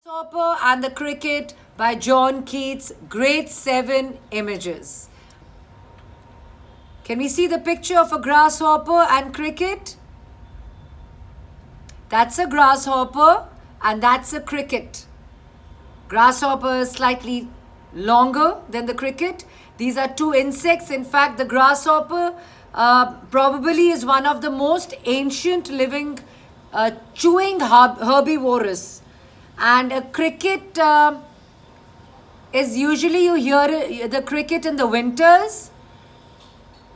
Grasshopper and the Cricket by John Keats, Grade 7 Images. Can we see the picture of a grasshopper and cricket? That's a grasshopper and that's a cricket. Grasshopper is slightly longer than the cricket. These are two insects. In fact, the grasshopper probably is one of the most ancient living chewing herbivorous. And a cricket is usually you hear the cricket in the winters.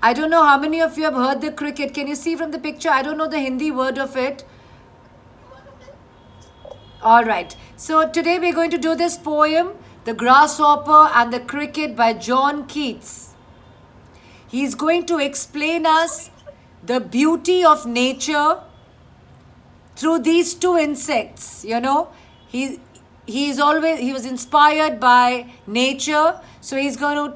I don't know how many of you have heard the cricket. Can you see from the picture? I don't know the Hindi word of it. All right. So today we're going to do this poem, The Grasshopper and the Cricket by John Keats. He's going to explain us the beauty of nature through these two insects. You know, he was inspired by nature. So you're going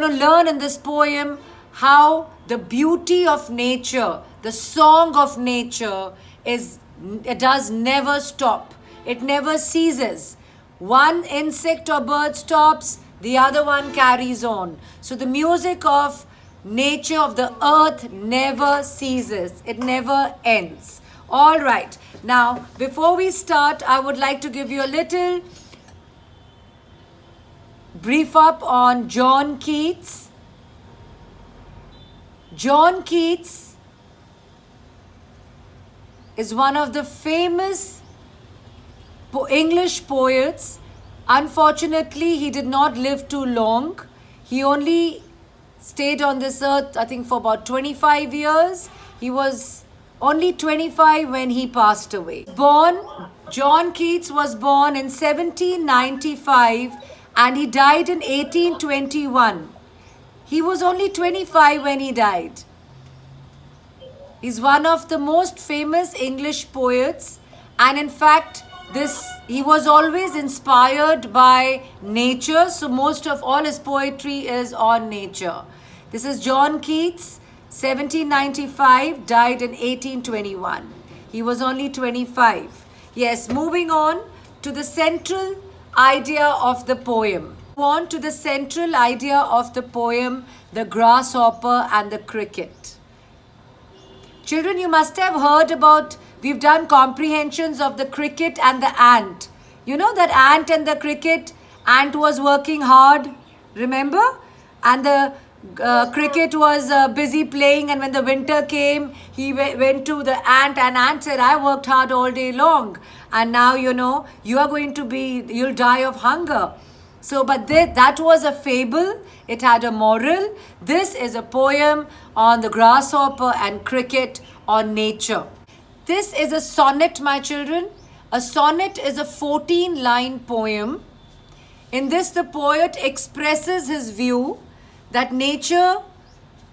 to learn in this poem how the beauty of nature, the song of nature it does never stop. It never ceases. One insect or bird stops, the other one carries on. So the music of nature, of the earth, never ceases. It never ends. All right. Now, before we start, I would like to give you a little brief up on John Keats. John Keats is one of the famous English poets. Unfortunately, he did not live too long. He only stayed on this earth, I think, for about 25 years. He was only 25 when he passed away. John Keats was born in 1795 and he died in 1821. He was only 25 when he died. He's one of the most famous English poets, and in fact, he was always inspired by nature, so most of all his poetry is on nature. This is John Keats, 1795, died in 1821. He was only 25. Yes, moving on to the central idea of the poem. On to the central idea of the poem, The Grasshopper and the Cricket. Children, you must have heard about, we've done comprehensions of the cricket and the ant. You know that ant and the cricket, ant was working hard, remember? And the cricket was busy playing, and when the winter came, he went to the ant, and ant said, I worked hard all day long. And now, you know, you'll die of hunger. So, but that was a fable. It had a moral. This is a poem on the grasshopper and cricket, on nature. This is a sonnet, my children. A sonnet is a 14-line poem. In this, the poet expresses his view that nature,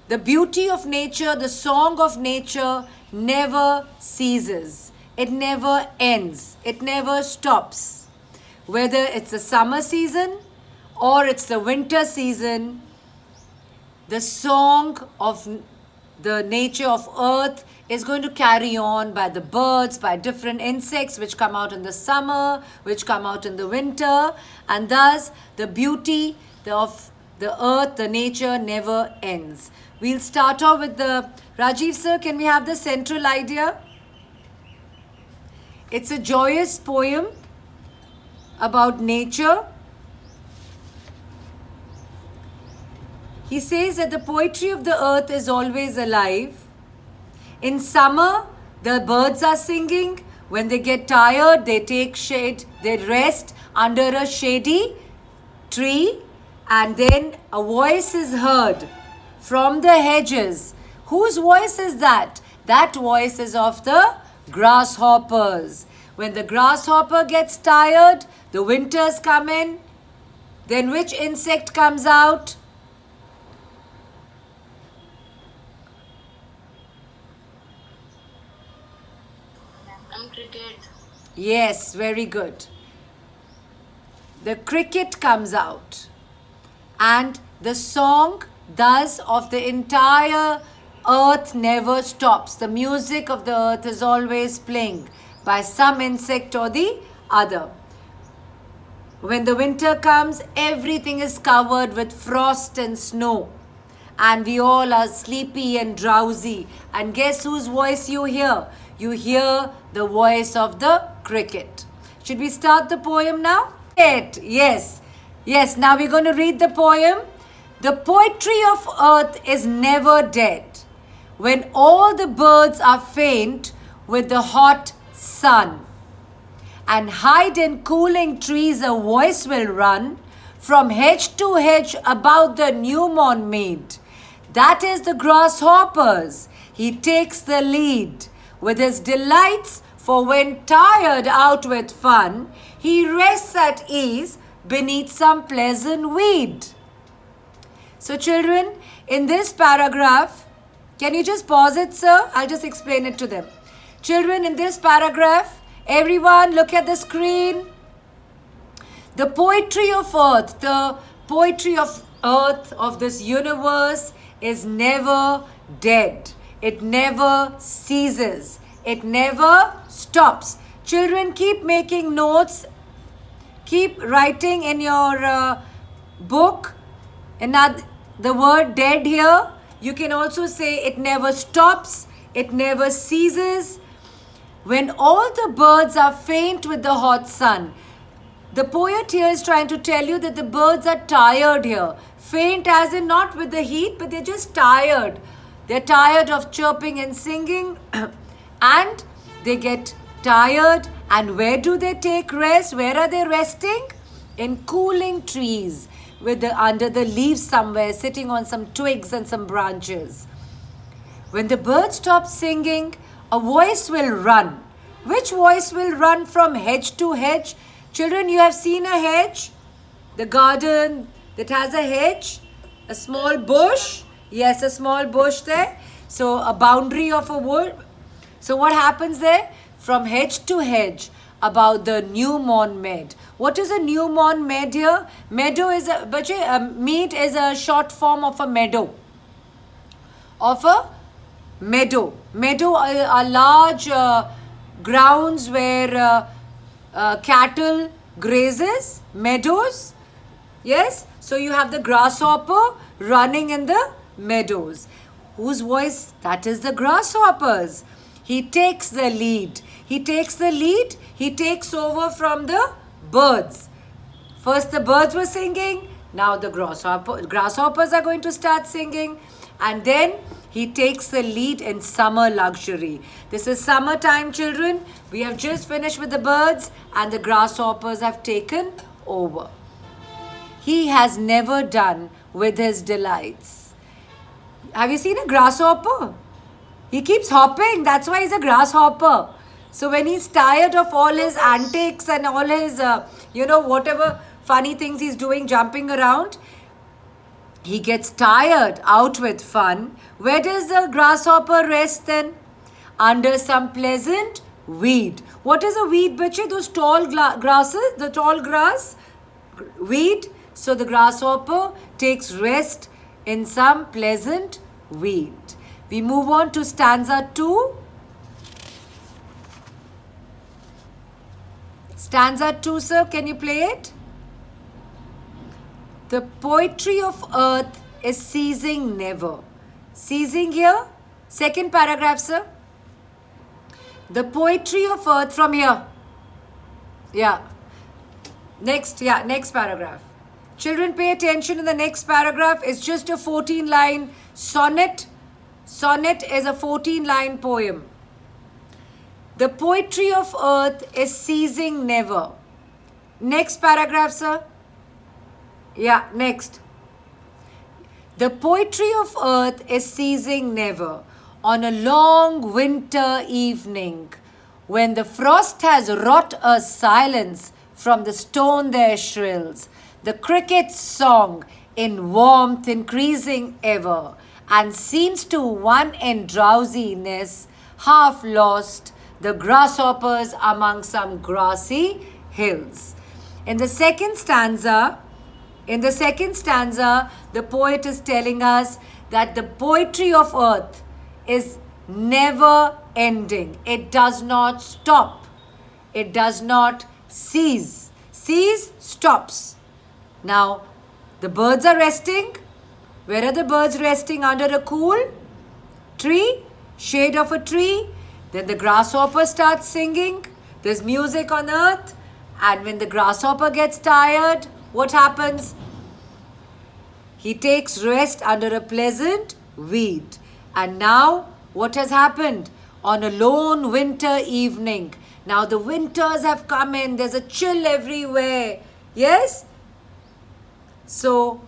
the beauty of nature, the song of nature never ceases. It never ends. It never stops. Whether it's the summer season or it's the winter season, the song of the nature of earth is going to carry on by the birds, by different insects which come out in the summer, which come out in the winter, and thus the beauty of the earth, the nature never ends. We'll start off with Rajiv sir, can we have the central idea? It's a joyous poem about nature. He says that the poetry of the earth is always alive. In summer, the birds are singing. When they get tired, they take shade, they rest under a shady tree, and then a voice is heard from the hedges. Whose voice is that? That voice is of the grasshoppers. When the grasshopper gets tired, the winters come in. Then which insect comes out? Cricket. Yes, very good. The cricket comes out. And the song thus of the entire earth never stops. The music of the earth is always playing by some insect or the other. When the winter comes, everything is covered with frost and snow. And we all are sleepy and drowsy. And guess whose voice you hear? You hear the voice of the cricket. Should we start the poem now? Yes. Yes, now we're going to read the poem. The poetry of earth is never dead. When all the birds are faint with the hot sun, and hide in cooling trees a voice will run from hedge to hedge about the new morn maid. That is the grasshopper's. He takes the lead with his delights, for when tired out with fun, he rests at ease beneath some pleasant weed. So children, in this paragraph, can you just pause it, sir? I'll just explain it to them. Children, in this paragraph, everyone look at the screen. The poetry of earth, of this universe is never dead. It never ceases. It never stops. Children, keep making notes. Keep writing in your book. And the word dead here, you can also say it never stops. It never ceases. When all the birds are faint with the hot sun. The poet here is trying to tell you that the birds are tired here. Faint as in not with the heat, but they're just tired. They're tired of chirping and singing and they get tired. And where do they take rest? Where are they resting? In cooling trees under the leaves somewhere, sitting on some twigs and some branches. When the birds stop singing, a voice will run. Which voice will run from hedge to hedge? Children, you have seen a hedge? The garden that has a hedge? A small bush? Yes, a small bush there. So a boundary of a wood. So what happens there? From hedge to hedge about the new morn mead. What is a new morn mead here? Meadow is mead is a short form of a meadow. Meadow are large grounds where cattle grazes, meadows. Yes, so you have the grasshopper running in the meadows. Whose voice? That is the grasshopper's. He takes the lead. He takes over from the birds. First the birds were singing, now the grasshoppers are going to start singing, and then he takes the lead in summer luxury. This is summertime, children. We have just finished with the birds and the grasshoppers have taken over. He has never done with his delights. Have you seen a grasshopper? He keeps hopping. That's why he's a grasshopper. So when he's tired of all his antics and all his, whatever funny things he's doing, jumping around, he gets tired out with fun. Where does the grasshopper rest then? Under some pleasant weed. What is a weed, bache? Those tall grasses, the tall grass, weed. So the grasshopper takes rest in some pleasant weed. We move on to stanza 2. Stanza 2, sir, can you play it? The poetry of earth is ceasing never. Ceasing here? Second paragraph, sir. The poetry of earth from here. Yeah. Next paragraph. Children, pay attention in the next paragraph. It's just a 14-line sonnet. Sonnet is a 14-line poem. The poetry of earth is ceasing never. Next paragraph, sir. Yeah, next. The poetry of earth is ceasing never. On a long winter evening, when the frost has wrought a silence from the stone there shrills, the cricket's song in warmth increasing ever, and seems to one in drowsiness, half lost, the grasshoppers among some grassy hills. In the second stanza, the poet is telling us that the poetry of earth is never ending. It does not stop. It does not cease. Cease, stops. Now, the birds are resting. Where are the birds resting? Under a cool tree, shade of a tree. Then the grasshopper starts singing. There's music on earth. And when the grasshopper gets tired, what happens? He takes rest under a pleasant weed. And now, what has happened? On a lone winter evening. Now the winters have come in. There's a chill everywhere. Yes? So,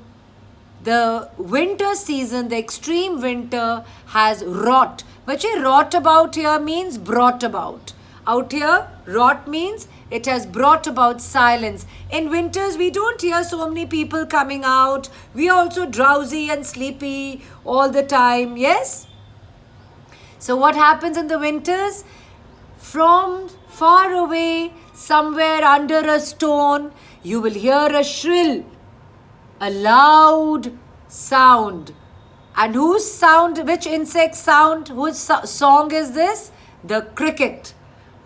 the winter season, the extreme winter has wrought. But wrought about here means brought about. Out here, wrought means it has brought about silence. In winters, we don't hear so many people coming out. We are also drowsy and sleepy all the time. Yes? So what happens in the winters? From far away, somewhere under a stone, you will hear a shrill, a loud sound. And whose sound, which insect sound, whose song is this? The cricket.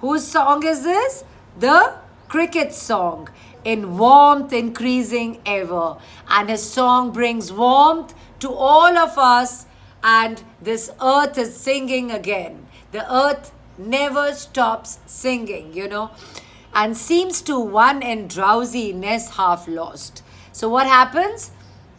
Whose song is this? The cricket song. In warmth increasing ever. And his song brings warmth to all of us. And this earth is singing again. The earth never stops singing, and seems to one in drowsiness half lost. So what happens?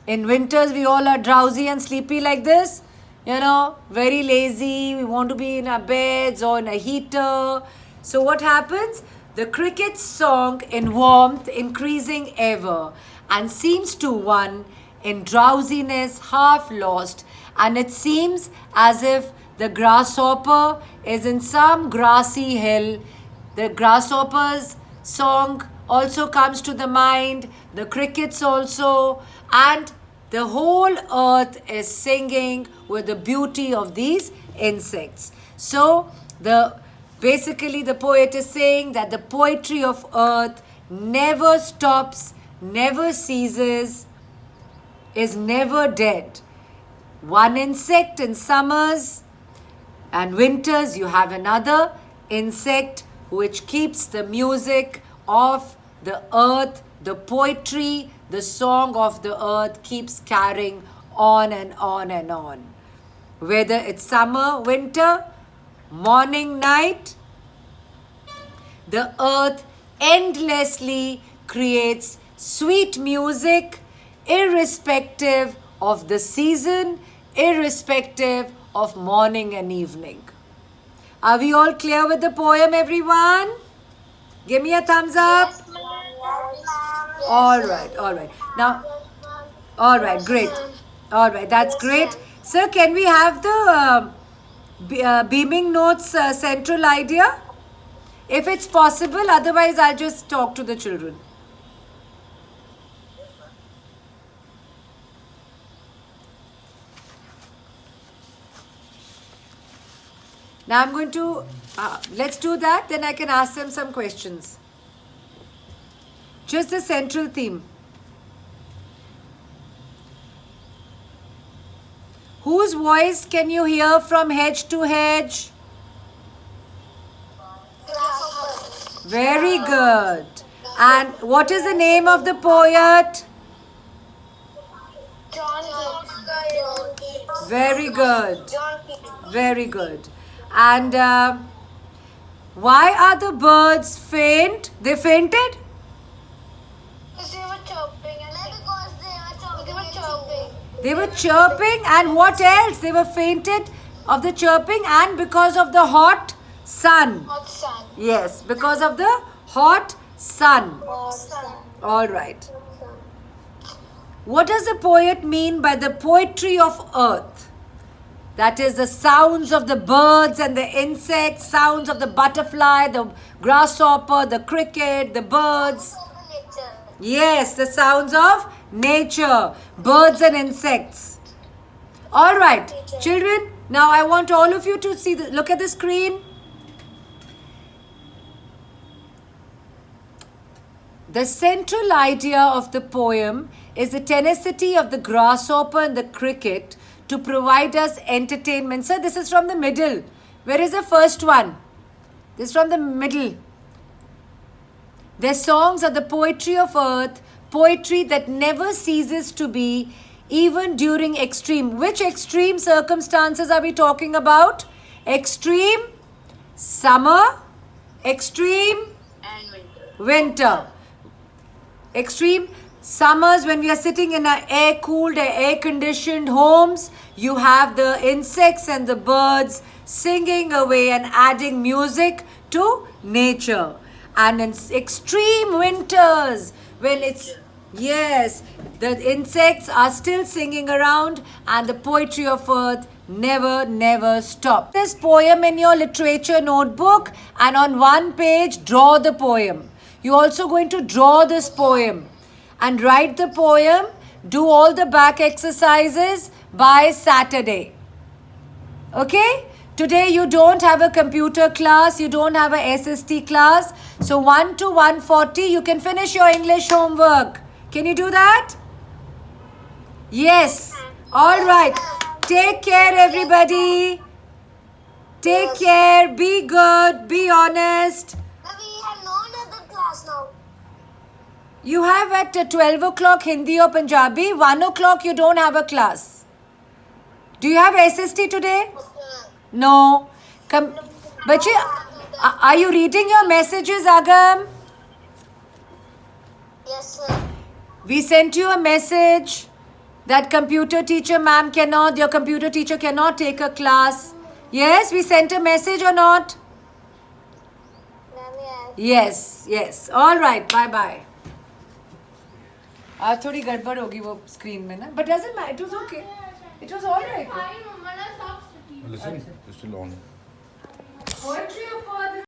In winters, we all are drowsy and sleepy like this, very lazy. We want to be in our beds or in a heater. So what happens? The cricket's song in warmth increasing ever and seems to one in drowsiness half lost. And it seems as if the grasshopper is in some grassy hill. The grasshopper's song also comes to the mind, the crickets also, and the whole earth is singing with the beauty of these insects. So, basically the poet is saying that the poetry of earth never stops, never ceases, is never dead. One insect in summers and winters, you have another insect which keeps the music of the earth, the poetry, the song of the earth keeps carrying on and on and on. Whether it's summer, winter, morning, night, the earth endlessly creates sweet music irrespective of the season, irrespective of morning and evening. Are we all clear with the poem, everyone? Give me a thumbs up. Yes, ma'am. All right. Now, all right, great. All right, that's great. Sir, can we have the beaming notes central idea? If it's possible, otherwise I'll just talk to the children. Now I'm going to, let's do that, then I can ask them some questions. Just the central theme. Whose voice can you hear from hedge to hedge? Very good. And what is the name of the poet? John Keats. Very good. John Keats. Very good. And why are the birds faint? They fainted? Because they were chirping and they were chirping. They were chirping, and what else? They were fainted of the chirping and because of the hot sun. Hot sun. Yes, because of the hot sun. Hot sun. All right. What does the poet mean by the poetry of earth? That is the sounds of the birds and the insects, sounds of the butterfly, the grasshopper, the cricket, the birds. Yes, the sounds of nature, birds and insects. All right, children, now I want all of you to see, look at the screen. The central idea of the poem is the tenacity of the grasshopper and the cricket to provide us entertainment. Sir, this is from the middle. Where is the first one? This is from the middle. Their songs are the poetry of earth, poetry that never ceases to be, even during extreme. Which extreme circumstances are we talking about? Extreme summer, extreme And winter. winter. Extreme summers, when we are sitting in our air cooled, air conditioned homes, you have the insects and the birds singing away and adding music to nature. And in extreme winters, when it's, yes, the insects are still singing around and the poetry of earth never stop. This poem in your literature notebook, and on one page draw the poem. You're also going to draw this poem and write the poem, do all the back exercises by Saturday. Okay? Today you don't have a computer class, you don't have a SST class. So 1 to 1:40 you can finish your English homework. Can you do that? Yes. All right. Take care, everybody. Take care. Be good. Be honest. Now we have no another class now. You have at 12 o'clock Hindi or Punjabi. 1 o'clock you don't have a class. Do you have SST today? No. Come. Bache, are you reading your messages, Agam? Yes, sir. We sent you a message that computer teacher ma'am cannot, your computer teacher cannot take a class. Yes, we sent a message or not? Ma'am, yes. Yes. All right. Bye. आज थोड़ी गड़बड़ होगी वो screen में ना, but doesn't matter. It was okay. It was all right. I know, Mala stops to teach. Listen, it's still on. Poetry